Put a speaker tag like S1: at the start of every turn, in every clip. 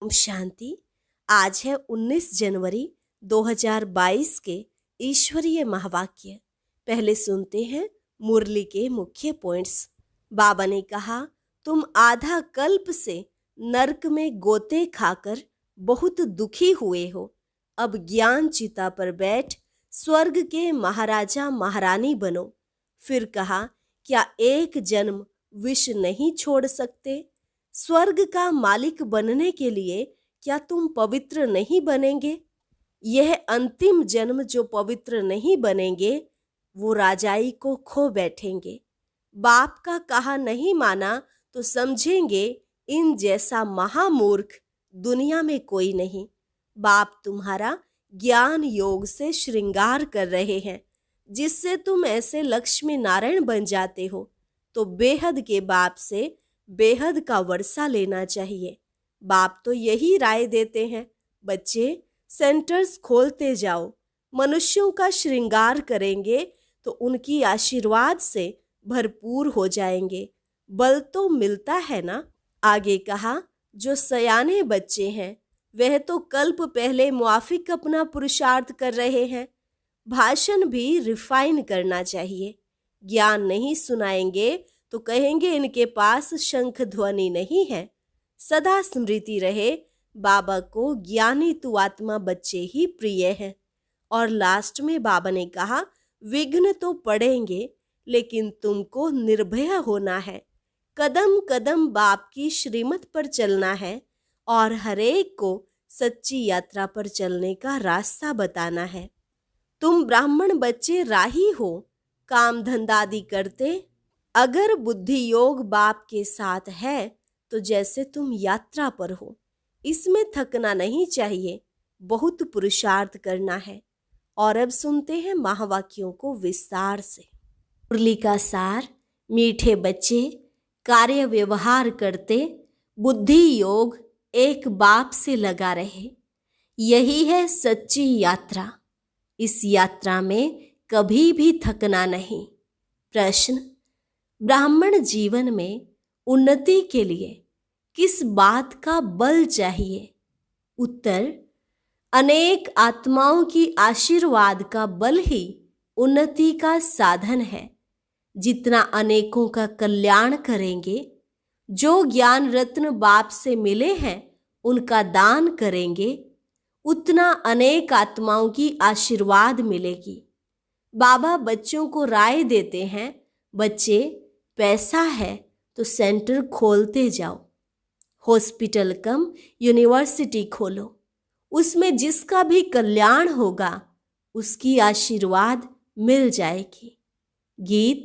S1: ओम शांति। आज है 19 जनवरी 2022 के ईश्वरीय महावाक्य। पहले सुनते हैं मुरली के मुख्य पॉइंट्स। बाबा ने कहा, तुम आधा कल्प से नरक में गोते खाकर बहुत दुखी हुए हो। अब ज्ञान चिता पर बैठ स्वर्ग के महाराजा महारानी बनो। फिर कहा, क्या एक जन्म विष नहीं छोड़ सकते? स्वर्ग का मालिक बनने के लिए क्या तुम पवित्र नहीं बनेंगे? यह अंतिम जन्म जो पवित्र नहीं बनेंगे वो राजाई को खो बैठेंगे। बाप का कहा नहीं माना तो समझेंगे इन जैसा महामूर्ख दुनिया में कोई नहीं। बाप तुम्हारा ज्ञान योग से श्रृंगार कर रहे हैं, जिससे तुम ऐसे लक्ष्मी नारायण बन जाते हो। तो बेहद के बाप से बेहद का वर्षा लेना चाहिए। बाप तो यही राय देते हैं, बच्चे सेंटर्स खोलते जाओ। मनुष्यों का श्रृंगार करेंगे तो उनकी आशीर्वाद से भरपूर हो जाएंगे। बल तो मिलता है ना। आगे कहा, जो सयाने बच्चे हैं वह तो कल्प पहले मुआफिक अपना पुरुषार्थ कर रहे हैं। भाषण भी रिफाइन करना चाहिए। ज्ञान नहीं सुनाएंगे तो कहेंगे इनके पास शंख ध्वनि नहीं है। सदा स्मृति रहे, बाबा को ज्ञानी तु आत्मा बच्चे ही प्रिय हैं। और लास्ट में बाबा ने कहा, विघ्न तो पड़ेंगे लेकिन तुमको निर्भय होना है। कदम कदम बाप की श्रीमत पर चलना है और हरेक को सच्ची यात्रा पर चलने का रास्ता बताना है। तुम ब्राह्मण बच्चे राही हो, काम धंधादी करते। अगर बुद्धि योग बाप के साथ है तो जैसे तुम यात्रा पर हो। इसमें थकना नहीं चाहिए, बहुत पुरुषार्थ करना है। और अब सुनते हैं महावाक्यों को विस्तार से। मुरली का सार, मीठे बच्चे कार्य व्यवहार करते, बुद्धि योग एक बाप से लगा रहे। यही है सच्ची यात्रा। इस यात्रा में कभी भी थकना नहीं। प्रश्न, ब्राह्मण जीवन में उन्नति के लिए किस बात का बल चाहिए? उत्तर, अनेक आत्माओं की आशीर्वाद का बल ही उन्नति का साधन है। जितना अनेकों का कल्याण करेंगे, जो ज्ञान रत्न बाप से मिले हैं उनका दान करेंगे, उतना अनेक आत्माओं की आशीर्वाद मिलेगी। बाबा बच्चों को राय देते हैं, बच्चे पैसा है तो सेंटर खोलते जाओ। हॉस्पिटल कम यूनिवर्सिटी खोलो। उसमें जिसका भी कल्याण होगा उसकी आशीर्वाद मिल जाएगी। गीत,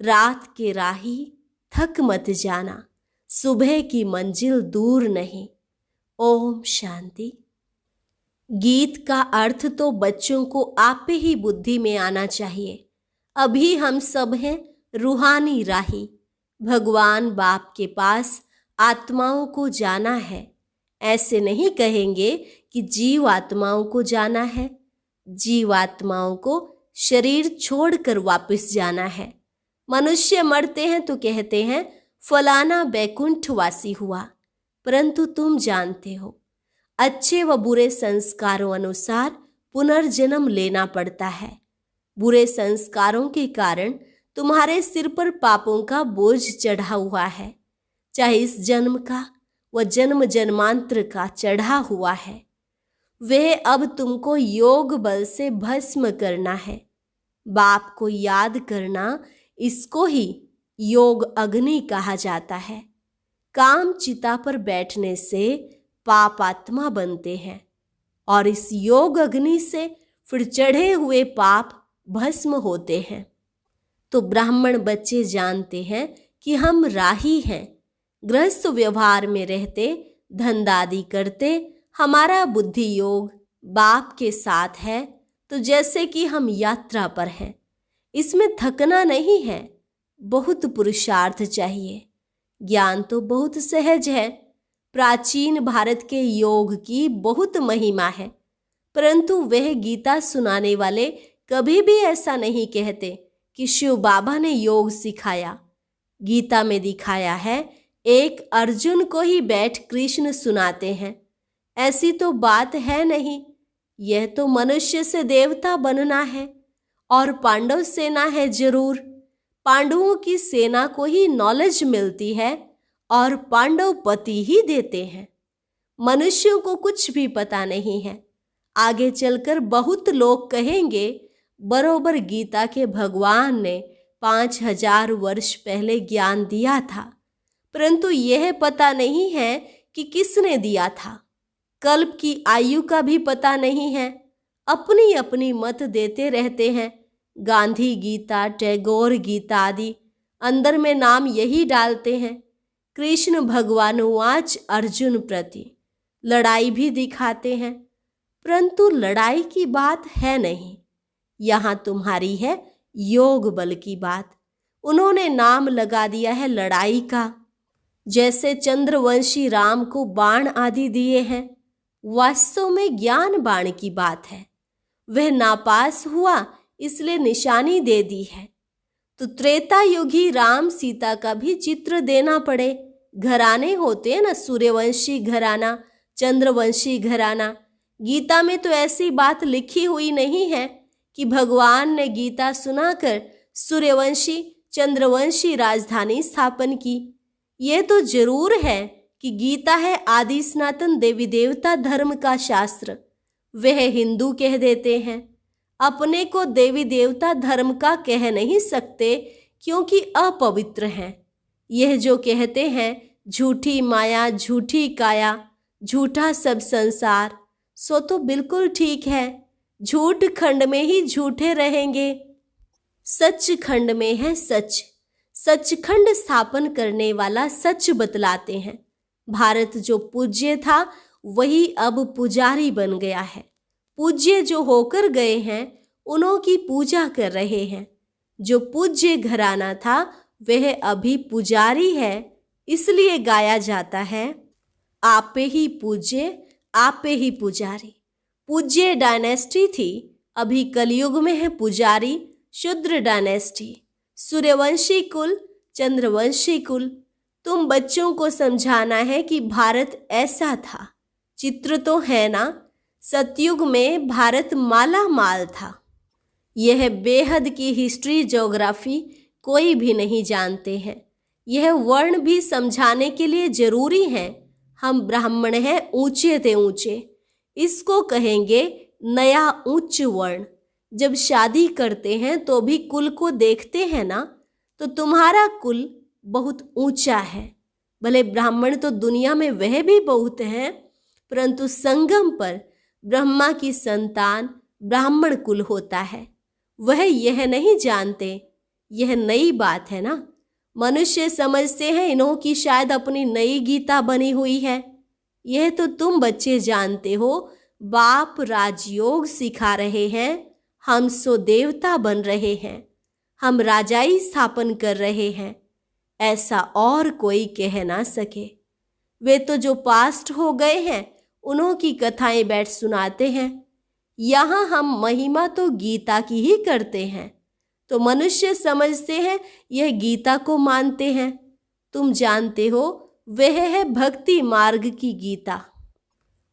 S1: रात के राही थक मत जाना, सुबह की मंजिल दूर नहीं। ओम शांति। गीत का अर्थ तो बच्चों को आपे ही बुद्धि में आना चाहिए। अभी हम सब हैं रूहानी राही। भगवान बाप के पास आत्माओं को जाना है। ऐसे नहीं कहेंगे कि जीव आत्माओं को जाना है। जीव आत्माओं को शरीर छोड़कर वापस जाना है। मनुष्य मरते हैं तो कहते हैं फलाना बैकुंठवासी हुआ, परंतु तुम जानते हो अच्छे व बुरे संस्कारों अनुसार पुनर्जन्म लेना पड़ता है। बुरे संस्कारों के कारण तुम्हारे सिर पर पापों का बोझ चढ़ा हुआ है, चाहे इस जन्म का व जन्म जन्मांतर का चढ़ा हुआ है। वह अब तुमको योग बल से भस्म करना है। बाप को याद करना, इसको ही योग अग्नि कहा जाता है। काम चिता पर बैठने से पाप आत्मा बनते हैं और इस योग अग्नि से फिर चढ़े हुए पाप भस्म होते हैं। तो ब्राह्मण बच्चे जानते हैं कि हम राही हैं। गृहस्थ व्यवहार में रहते, धंधादी करते, हमारा बुद्धि योग बाप के साथ है तो जैसे कि हम यात्रा पर हैं। इसमें थकना नहीं है, बहुत पुरुषार्थ चाहिए। ज्ञान तो बहुत सहज है। प्राचीन भारत के योग की बहुत महिमा है, परंतु वह गीता सुनाने वाले कभी भी ऐसा नहीं कहते कि शिव बाबा ने योग सिखाया। गीता में दिखाया है, एक अर्जुन को ही बैठ कृष्ण सुनाते हैं ऐसी तो बात है नहीं। यह तो मनुष्य से देवता बनना है और पांडव सेना है जरूर। पांडवों की सेना को ही नॉलेज मिलती है और पांडव पति ही देते हैं। मनुष्यों को कुछ भी पता नहीं है। आगे चलकर बहुत लोग कहेंगे बरोबर गीता के भगवान ने 5000 वर्ष पहले ज्ञान दिया था, परंतु यह पता नहीं है कि किसने दिया था। कल्प की आयु का भी पता नहीं है। अपनी अपनी मत देते रहते हैं। गांधी गीता, टैगोर गीता आदि अंदर में नाम यही डालते हैं। कृष्ण भगवानुवाच अर्जुन प्रति लड़ाई भी दिखाते हैं, परंतु लड़ाई की बात है नहीं। यहाँ तुम्हारी है योग बल की बात। उन्होंने नाम लगा दिया है लड़ाई का। जैसे चंद्रवंशी राम को बाण आदि दिए हैं, वास्तव में ज्ञान बाण की बात है। वह नापास हुआ इसलिए निशानी दे दी है। तो त्रेता युगी राम सीता का भी चित्र देना पड़े। घराने होते हैं ना, सूर्यवंशी घराना, चंद्रवंशी घराना। गीता में तो ऐसी बात लिखी हुई नहीं है कि भगवान ने गीता सुनाकर सूर्यवंशी चंद्रवंशी राजधानी स्थापन की। यह तो जरूर है कि गीता है आदि सनातन देवी देवता धर्म का शास्त्र। वह हिंदू कह देते हैं। अपने को देवी देवता धर्म का कह नहीं सकते क्योंकि अपवित्र हैं। यह जो कहते हैं झूठी माया, झूठी काया, झूठा सब संसार, सो तो बिल्कुल ठीक है। झूठ खंड में ही झूठे रहेंगे। सच खंड में है सच। सचखंड स्थापन करने वाला सच बतलाते हैं। भारत जो पूज्य था वही अब पुजारी बन गया है। पूज्य जो होकर गए हैं उन्हों की पूजा कर रहे हैं। जो पूज्य घराना था वह अभी पुजारी है। इसलिए गाया जाता है आपे ही पूज्य आपे ही पुजारी। पूज्य डायनेस्टी थी, अभी कलयुग में है पुजारी शूद्र डायनेस्टी। सूर्यवंशी कुल, चंद्रवंशी कुल। तुम बच्चों को समझाना है कि भारत ऐसा था। चित्र तो है ना, सतयुग में भारत माला माल था। यह बेहद की हिस्ट्री ज्योग्राफी कोई भी नहीं जानते हैं। यह वर्ण भी समझाने के लिए जरूरी है। हम ब्राह्मण हैं, ऊंचे ते ऊंचे, इसको कहेंगे नया उच्च वर्ण। जब शादी करते हैं तो भी कुल को देखते हैं ना, तो तुम्हारा कुल बहुत ऊंचा है। भले ब्राह्मण तो दुनिया में वह भी बहुत हैं, परंतु संगम पर ब्रह्मा की संतान ब्राह्मण कुल होता है। वह यह नहीं जानते। यह नई बात है ना। मनुष्य समझते हैं इन्हों की शायद अपनी नई गीता बनी हुई है। यह तो तुम बच्चे जानते हो। बाप राजयोग सिखा रहे हैं, हम सो देवता बन रहे हैं, हम राजाई स्थापन कर रहे हैं। ऐसा और कोई कह ना सके। वे तो जो पास्ट हो गए हैं उन्हों की कथाएं बैठ सुनाते हैं। यहाँ हम महिमा तो गीता की ही करते हैं, तो मनुष्य समझते हैं यह गीता को मानते हैं। तुम जानते हो वह है भक्ति मार्ग की गीता।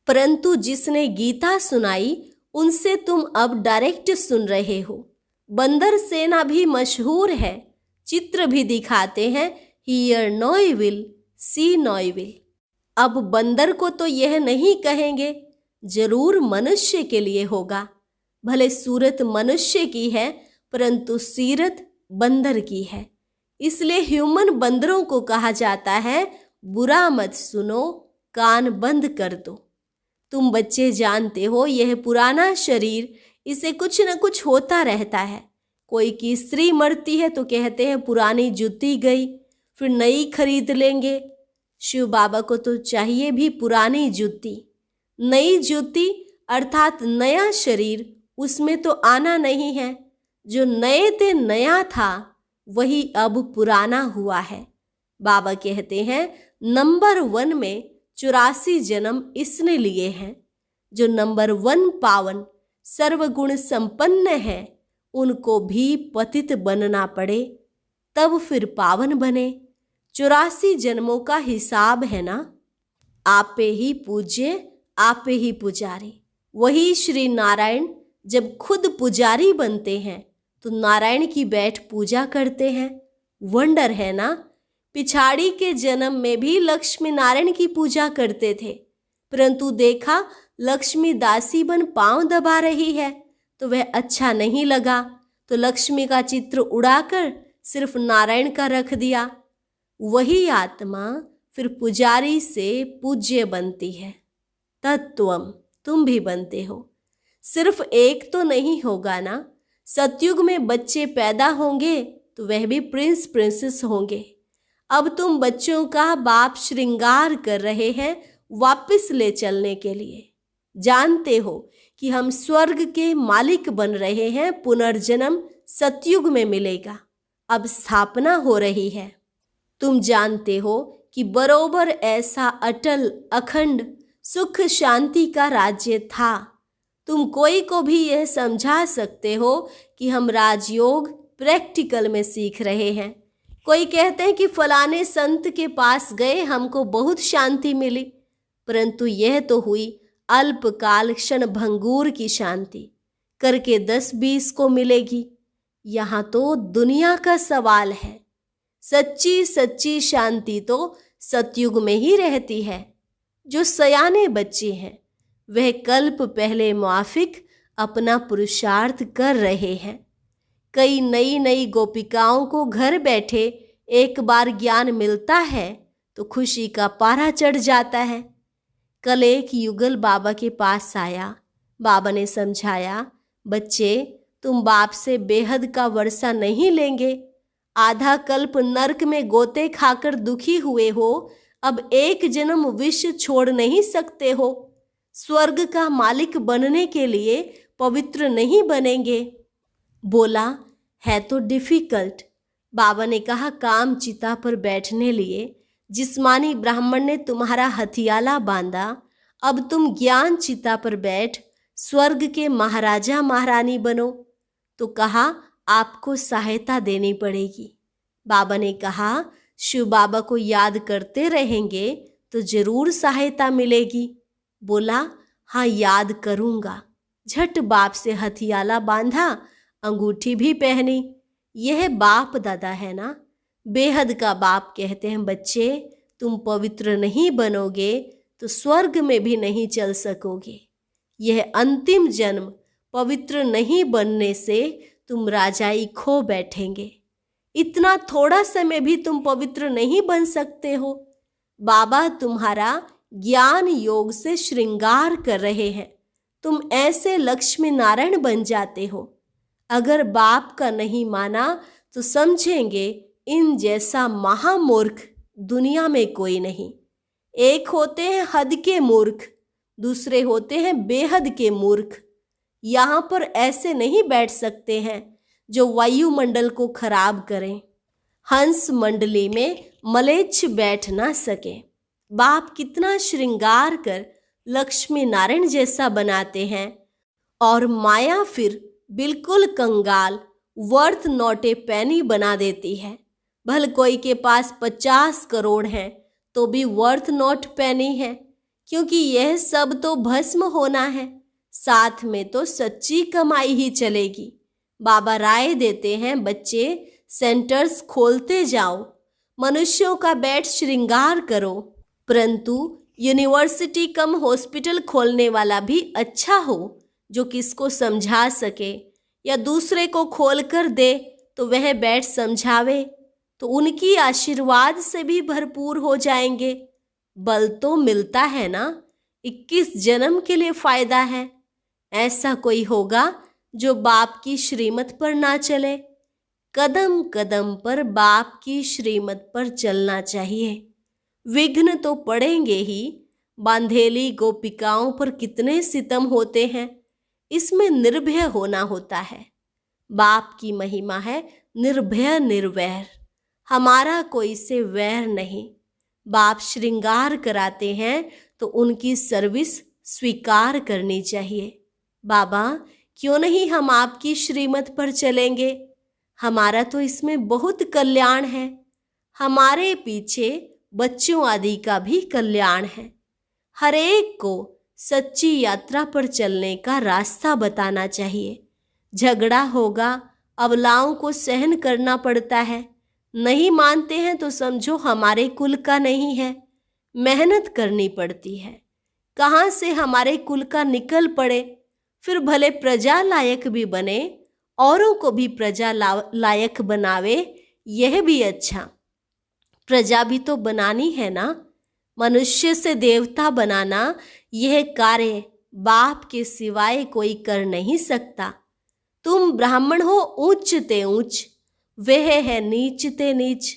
S1: परंतु जिसने गीता सुनाई उनसे तुम अब डायरेक्ट सुन रहे हो। बंदर सेना भी मशहूर है, चित्र भी दिखाते हैं, hear no evil see no evil. अब बंदर को तो यह नहीं कहेंगे, जरूर मनुष्य के लिए होगा। भले सूरत मनुष्य की है परंतु सीरत बंदर की है। इसलिए ह्यूमन बंदरों को कहा जाता है बुरा मत सुनो, कान बंद कर दो। तुम बच्चे जानते हो यह पुराना शरीर, इसे कुछ न कुछ होता रहता है। कोई की स्त्री मरती है तो कहते हैं पुरानी जूती गई, फिर नई खरीद लेंगे। शिव बाबा को तो चाहिए भी पुरानी जूती। नई जूती अर्थात नया शरीर, उसमें तो आना नहीं है। जो नए ते नया था वही अब पुराना हुआ है। बाबा कहते हैं नंबर 1 में 84 जन्म इसने लिए हैं। जो नंबर 1 पावन सर्वगुण संपन्न है उनको भी पतित बनना पड़े तब फिर पावन बने। 84 जन्मों का हिसाब है ना। आपे ही पूज्य आप ही पुजारी। वही श्री नारायण जब खुद पुजारी बनते हैं तो नारायण की बैठ पूजा करते हैं। वंडर है ना। पिछाड़ी के जन्म में भी लक्ष्मी नारायण की पूजा करते थे, परंतु देखा लक्ष्मी दासी बन पांव दबा रही है तो वह अच्छा नहीं लगा, तो लक्ष्मी का चित्र उड़ाकर सिर्फ नारायण का रख दिया। वही आत्मा फिर पुजारी से पूज्य बनती है। तत्वम तुम भी बनते हो। सिर्फ एक तो नहीं होगा ना। सतयुग में बच्चे पैदा होंगे तो वह भी प्रिंस प्रिंसेस होंगे। अब तुम बच्चों का बाप श्रृंगार कर रहे हैं वापस ले चलने के लिए। जानते हो कि हम स्वर्ग के मालिक बन रहे हैं। पुनर्जन्म सतयुग में मिलेगा। अब स्थापना हो रही है। तुम जानते हो कि बरोबर ऐसा अटल अखंड सुख शांति का राज्य था। तुम कोई को भी यह समझा सकते हो कि हम राजयोग प्रैक्टिकल में सीख रहे हैं। कोई कहते हैं कि फलाने संत के पास गए, हमको बहुत शांति मिली, परंतु यह तो हुई अल्पकाल क्षण भंगूर की शांति, करके 10-20 को मिलेगी। यहाँ तो दुनिया का सवाल है। सच्ची सच्ची शांति तो सतयुग में ही रहती है। जो सयाने बच्चे हैं वह कल्प पहले माफिक अपना पुरुषार्थ कर रहे हैं। कई नई नई गोपिकाओं को घर बैठे एक बार ज्ञान मिलता है तो खुशी का पारा चढ़ जाता है। कल एक युगल बाबा के पास आया। बाबा ने समझाया, बच्चे तुम बाप से बेहद का वर्षा नहीं लेंगे। आधा कल्प नरक में गोते खाकर दुखी हुए हो, अब एक जन्म विष छोड़ नहीं सकते हो। स्वर्ग का मालिक बनने के लिए पवित्र नहीं बनेंगे। बोला, है तो डिफिकल्ट। बाबा ने कहा, काम चिता पर बैठने लिए जिस्मानी ब्राह्मण ने तुम्हारा हथियाला बांधा, अब तुम ज्ञान चिता पर बैठ स्वर्ग के महाराजा महारानी बनो। तो कहा, आपको सहायता देनी पड़ेगी। बाबा ने कहा, शिव बाबा को याद करते रहेंगे तो जरूर सहायता मिलेगी। बोला, हाँ याद करूँगा। झट बाप से हथियाला बांधा, अंगूठी भी पहनी। यह बाप दादा है ना। बेहद का बाप कहते हैं, बच्चे तुम पवित्र नहीं बनोगे तो स्वर्ग में भी नहीं चल सकोगे। यह अंतिम जन्म पवित्र नहीं बनने से तुम राजाई खो बैठेंगे। इतना थोड़ा समय भी तुम पवित्र नहीं बन सकते हो। बाबा तुम्हारा ज्ञान योग से श्रृंगार कर रहे हैं। तुम ऐसे लक्ष्मी नारायण बन जाते हो। अगर बाप का नहीं माना तो समझेंगे इन जैसा महामूर्ख दुनिया में कोई नहीं। एक होते हैं हद के मूर्ख, दूसरे होते हैं बेहद के मूर्ख। यहाँ पर ऐसे नहीं बैठ सकते हैं जो वायुमंडल को खराब करें। हंस मंडली में मलेच्छ बैठ ना सके। बाप कितना श्रृंगार कर लक्ष्मी नारायण जैसा बनाते हैं और माया फिर बिल्कुल कंगाल वर्थ नॉट ए पेनी बना देती है। भल कोई के पास 50 करोड़ हैं तो भी वर्थ नॉट पेनी है, क्योंकि यह सब तो भस्म होना है। साथ में तो सच्ची कमाई ही चलेगी। बाबा राय देते हैं, बच्चे सेंटर्स खोलते जाओ, मनुष्यों का बैठ श्रृंगार करो, परंतु यूनिवर्सिटी कम हॉस्पिटल खोलने वाला भी अच्छा हो जो किसको समझा सके, या दूसरे को खोल कर दे तो वह बैठ समझावे, तो उनकी आशीर्वाद से भी भरपूर हो जाएंगे। बल तो मिलता है ना। 21 जन्म के लिए फायदा है। ऐसा कोई होगा जो बाप की श्रीमत पर ना चले। कदम कदम पर बाप की श्रीमत पर चलना चाहिए। विघ्न तो पड़ेंगे ही। बांधेली गोपिकाओं पर कितने सितम होते हैं, इसमें निर्भय होना होता है। बाप की महिमा है निर्भय निर्वैर। हमारा कोई से वैर नहीं। बाप श्रृंगार कराते हैं तो उनकी सर्विस स्वीकार करनी चाहिए। बाबा क्यों नहीं हम आपकी श्रीमत पर चलेंगे? हमारा तो इसमें बहुत कल्याण है। हमारे पीछे बच्चों आदि का भी कल्याण है। हर एक को सच्ची यात्रा पर चलने का रास्ता बताना चाहिए। झगड़ा होगा, अबलाओं को सहन करना पड़ता है। नहीं मानते हैं तो समझो हमारे कुल का नहीं है। मेहनत करनी पड़ती है। कहाँ से हमारे कुल का निकल पड़े, फिर भले प्रजा लायक भी बने, औरों को भी प्रजा लायक बनावे, यह भी अच्छा। प्रजा भी तो बनानी है ना। मनुष्य से देवता बनाना यह कार्य बाप के सिवाय कोई कर नहीं सकता। तुम ब्राह्मण हो ऊंच ते ऊंच, वह है नीच ते नीच।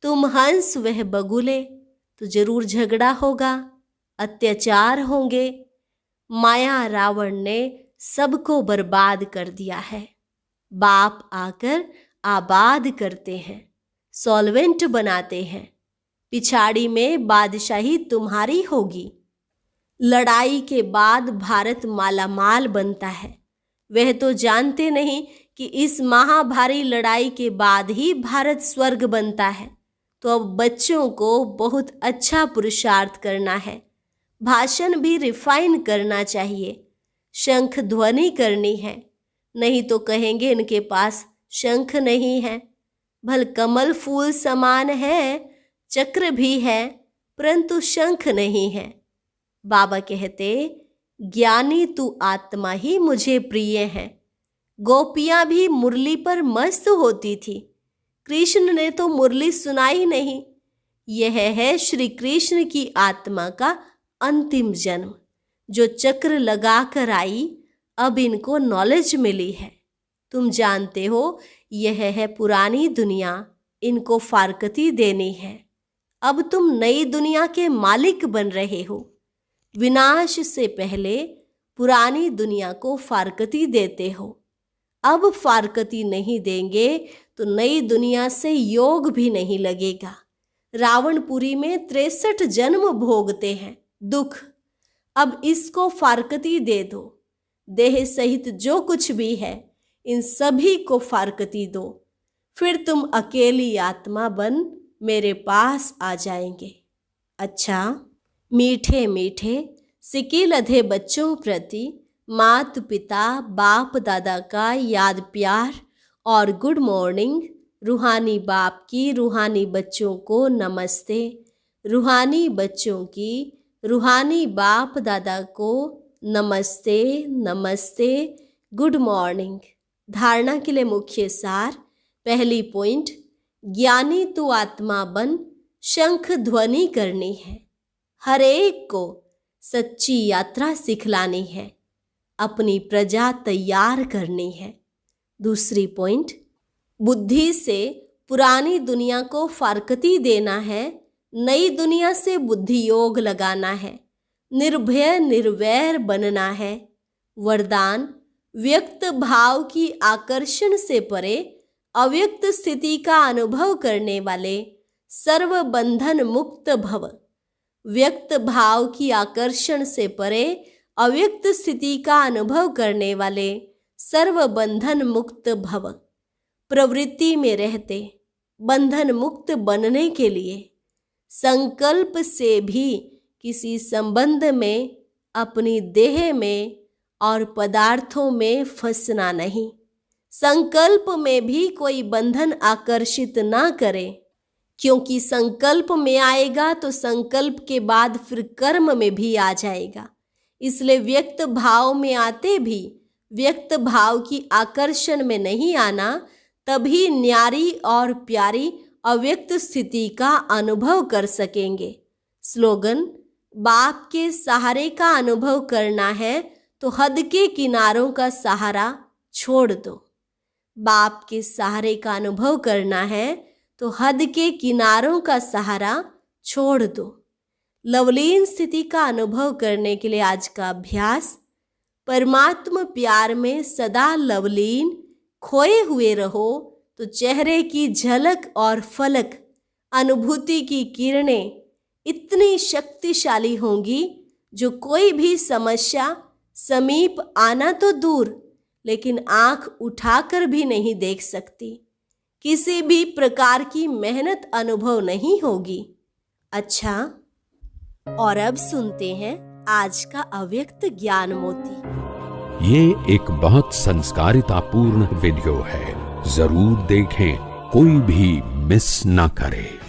S1: तुम हंस वह बगुले, तो जरूर झगड़ा होगा, अत्याचार होंगे। माया रावण ने सबको बर्बाद कर दिया है। बाप आकर आबाद करते हैं, सॉल्वेंट बनाते हैं। पिछाड़ी में बादशाही तुम्हारी होगी। लड़ाई के बाद भारत मालामाल बनता है। वह तो जानते नहीं कि इस महाभारी लड़ाई के बाद ही भारत स्वर्ग बनता है। तो अब बच्चों को बहुत अच्छा पुरुषार्थ करना है। भाषण भी रिफाइन करना चाहिए। शंख ध्वनि करनी है, नहीं तो कहेंगे इनके पास शंख नहीं है। भल कमल फूल समान है, चक्र भी है, परंतु शंख नहीं है। बाबा कहते, ज्ञानी तू आत्मा ही मुझे प्रिय है। गोपियां भी मुरली पर मस्त होती थी। कृष्ण ने तो मुरली सुनाई नहीं। यह है श्री कृष्ण की आत्मा का अंतिम जन्म, जो चक्र लगाकर आई। अब इनको नॉलेज मिली है। तुम जानते हो, यह है पुरानी दुनिया, इनको फारकती देनी है। अब तुम नई दुनिया के मालिक बन रहे हो। विनाश से पहले पुरानी दुनिया को फारकती देते हो। अब फारकती नहीं देंगे तो नई दुनिया से योग भी नहीं लगेगा। रावणपुरी में 63 जन्म भोगते हैं दुख। अब इसको फारकती दे दो। देह सहित जो कुछ भी है, इन सभी को फारकती दो। फिर तुम अकेली आत्मा बन मेरे पास आ जाएंगे। अच्छा, मीठे मीठे सिके लधे बच्चों प्रति मात पिता बाप दादा का याद प्यार और गुड मॉर्निंग। रूहानी बाप की रूहानी बच्चों को नमस्ते। रूहानी बच्चों की रूहानी बाप दादा को नमस्ते नमस्ते, गुड मॉर्निंग। धारणा के लिए मुख्य सार। पहली पॉइंट, ज्ञानी तू आत्मा बन, शंख ध्वनि करनी है। हर एक को सच्ची यात्रा सिखलानी है, अपनी प्रजा तैयार करनी है। दूसरी पॉइंट, बुद्धि से पुरानी दुनिया को फारकती देना है, नई दुनिया से बुद्धि योग लगाना है, निर्भय निर्वैर बनना है। वरदान, व्यक्त भाव की आकर्षण से परे अव्यक्त स्थिति का अनुभव करने वाले सर्व बंधन मुक्त भव। व्यक्त भाव की आकर्षण से परे अव्यक्त स्थिति का अनुभव करने वाले सर्व बंधन मुक्त भव। प्रवृत्ति में रहते बंधन मुक्त बनने के लिए संकल्प से भी किसी संबंध में, अपनी देह में और पदार्थों में फंसना नहीं। संकल्प में भी कोई बंधन आकर्षित ना करे, क्योंकि संकल्प में आएगा तो संकल्प के बाद फिर कर्म में भी आ जाएगा। इसलिए व्यक्त भाव में आते भी व्यक्त भाव की आकर्षण में नहीं आना, तभी न्यारी और प्यारी अव्यक्त स्थिति का अनुभव कर सकेंगे। स्लोगन, बाप के सहारे का अनुभव करना है तो हद के किनारों का सहारा छोड़ दो। बाप के सहारे का अनुभव करना है तो हद के किनारों का सहारा छोड़ दो। लवलीन स्थिति का अनुभव करने के लिए आज का अभ्यास, परमात्मा प्यार में सदा लवलीन खोए हुए रहो तो चेहरे की झलक और फलक, अनुभूति की किरणें इतनी शक्तिशाली होंगी जो कोई भी समस्या समीप आना तो दूर, लेकिन आंख उठाकर भी नहीं देख सकती। किसी भी प्रकार की मेहनत अनुभव नहीं होगी। अच्छा, और अब सुनते हैं आज का अव्यक्त ज्ञान मोती।
S2: ये एक बहुत संस्कारितापूर्ण वीडियो है, जरूर देखें, कोई भी मिस ना करे।